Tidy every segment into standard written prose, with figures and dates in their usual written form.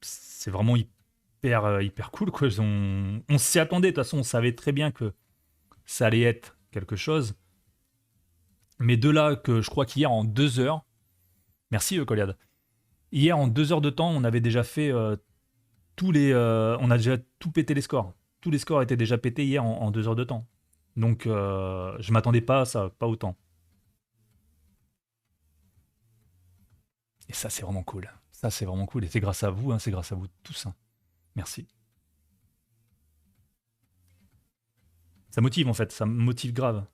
c'est vraiment hyper cool, quoi. On s'y attendait, de toute façon, on savait très bien que ça allait être quelque chose. Mais de là que je crois qu'hier, en 2 heures, merci Coliade, hier, en 2 heures de temps, on avait déjà fait on a déjà tout pété les scores. Tous les scores étaient déjà pétés hier en 2 heures de temps. Donc, je m'attendais pas à ça, pas autant. Et ça, c'est vraiment cool. Ça, c'est vraiment cool. Et c'est grâce à vous, hein, c'est grâce à vous tous, hein. Merci. Ça motive en fait, ça me motive grave.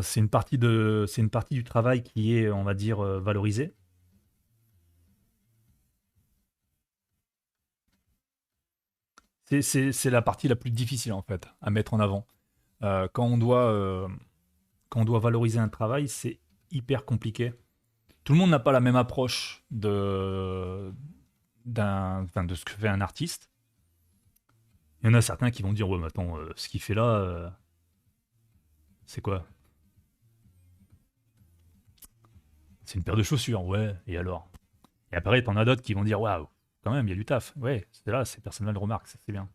C'est une partie du travail qui est, on va dire, valorisée. C'est la partie la plus difficile en fait à mettre en avant. Quand on doit valoriser un travail, c'est hyper compliqué. Tout le monde n'a pas la même approche enfin, de ce que fait un artiste. Il y en a certains qui vont dire ouais, mais attends, ce qu'il fait là, c'est quoi? C'est une paire de chaussures, ouais. Et alors? Et après, t'en as d'autres qui vont dire waouh, quand même, il y a du taf. Ouais, c'est là, ces personnes-là le remarquent, ça, c'est bien.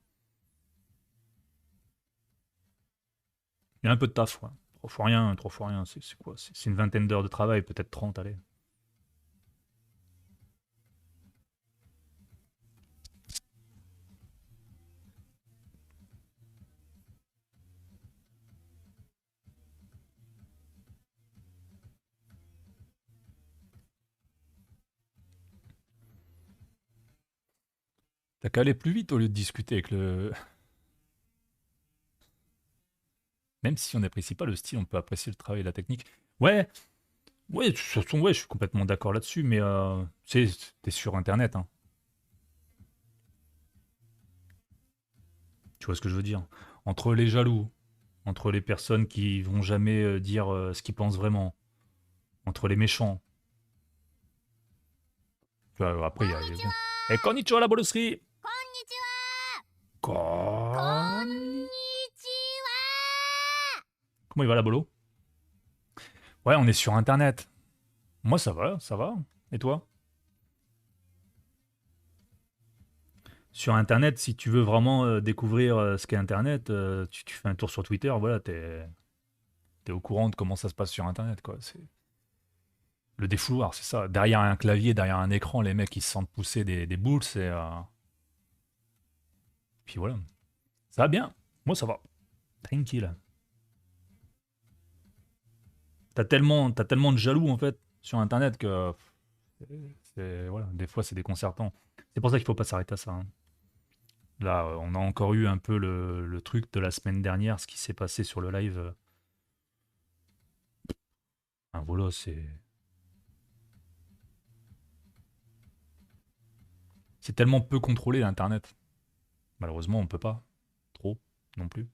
Il y a un peu de taf, ouais. 3 fois rien, 3 fois rien, c'est quoi? C'est une vingtaine d'heures de travail, peut-être 30, allez. T'as qu'à aller plus vite au lieu de discuter avec le. Même si on n'apprécie pas le style, on peut apprécier le travail et la technique. Ouais, ouais, de toute façon, ouais, je suis complètement d'accord là-dessus, mais t'es sur Internet, hein. Tu vois ce que je veux dire? Entre les jaloux, entre les personnes qui vont jamais dire ce qu'ils pensent vraiment, entre les méchants. Tu vois, après, il y a. Bon. Et konnichiwa la bolosserie! こんにちは。こん Con... にち Comment il va la bolo? Ouais, on est sur Internet. Moi, ça va, ça va. Et toi? Sur Internet, si tu veux vraiment découvrir ce qu'est Internet, tu fais un tour sur Twitter, voilà, t'es au courant de comment ça se passe sur Internet, quoi. C'est le défouloir, c'est ça. Derrière un clavier, derrière un écran, les mecs, ils se sentent pousser des boules, puis voilà. Ça va bien. Moi, ça va. Tranquille. T'as tellement de jaloux, en fait, sur Internet que... voilà, des fois, c'est déconcertant. C'est pour ça qu'il faut pas s'arrêter à ça, hein. Là, on a encore eu un peu le truc de la semaine dernière, ce qui s'est passé sur le live. Voilà, c'est tellement peu contrôlé l'Internet. Malheureusement, on peut pas trop non plus.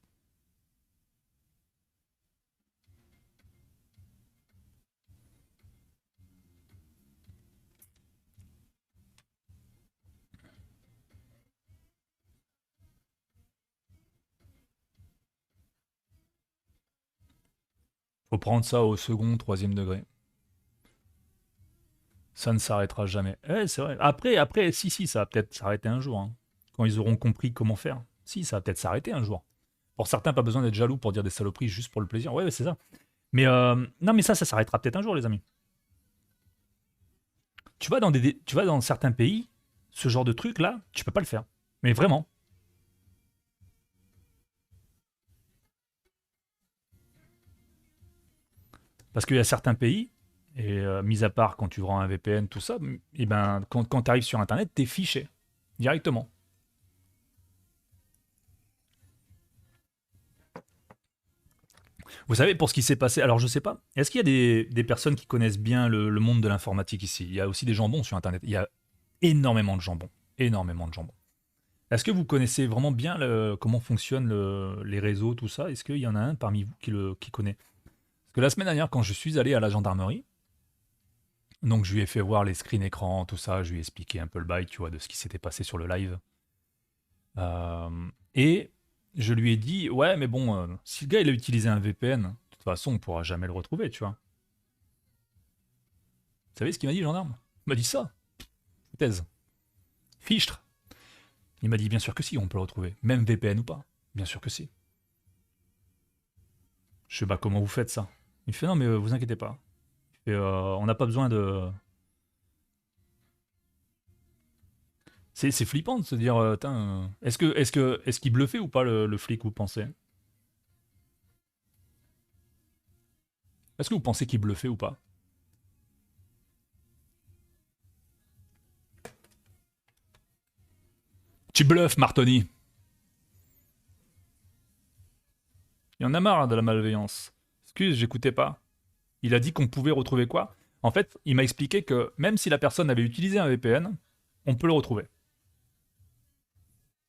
Faut prendre ça au second, troisième degré. Ça ne s'arrêtera jamais. C'est vrai. Après, si, ça va peut-être s'arrêter un jour, hein. Quand ils auront compris comment faire. Si, ça va peut-être s'arrêter un jour. Pour certains, pas besoin d'être jaloux pour dire des saloperies juste pour le plaisir. Ouais, c'est ça. Mais non, mais ça s'arrêtera peut-être un jour, les amis. Tu vas dans certains pays, ce genre de truc là, tu peux pas le faire. Mais vraiment. Parce qu'il y a certains pays, et mis à part quand tu vends un VPN, tout ça, et ben, quand tu arrives sur Internet, t'es fiché directement. Vous savez, pour ce qui s'est passé, alors je sais pas, est-ce qu'il y a des personnes qui connaissent bien le monde de l'informatique ici? Il y a aussi des jambons sur Internet. Il y a énormément de jambons. Énormément de jambons. Est-ce que vous connaissez vraiment bien comment fonctionnent les réseaux, tout ça? Est-ce qu'il y en a un parmi vous qui connaît? Parce que la semaine dernière, quand je suis allé à la gendarmerie, donc je lui ai fait voir les screens écran, tout ça, je lui ai expliqué un peu le bail, tu vois, de ce qui s'était passé sur le live. Et je lui ai dit, ouais, mais bon, si le gars il a utilisé un VPN, toute façon, on pourra jamais le retrouver, tu vois. Vous savez ce qu'il m'a dit, le gendarme? Il m'a dit ça. Thèse. Fichtre. Il m'a dit, bien sûr que si, on peut le retrouver. Même VPN ou pas. Bien sûr que si. Je sais pas comment vous faites ça. Il fait, non, mais vous inquiétez pas. Il fait, on n'a pas besoin de... C'est flippant de se dire, est-ce qu'il bluffait ou pas le flic, vous pensez? Est-ce que vous pensez qu'il bluffait ou pas? Tu bluffes, Martoni. Il y en a marre de la malveillance. Excuse, j'écoutais pas. Il a dit qu'on pouvait retrouver quoi? En fait, il m'a expliqué que même si la personne avait utilisé un VPN, on peut le retrouver.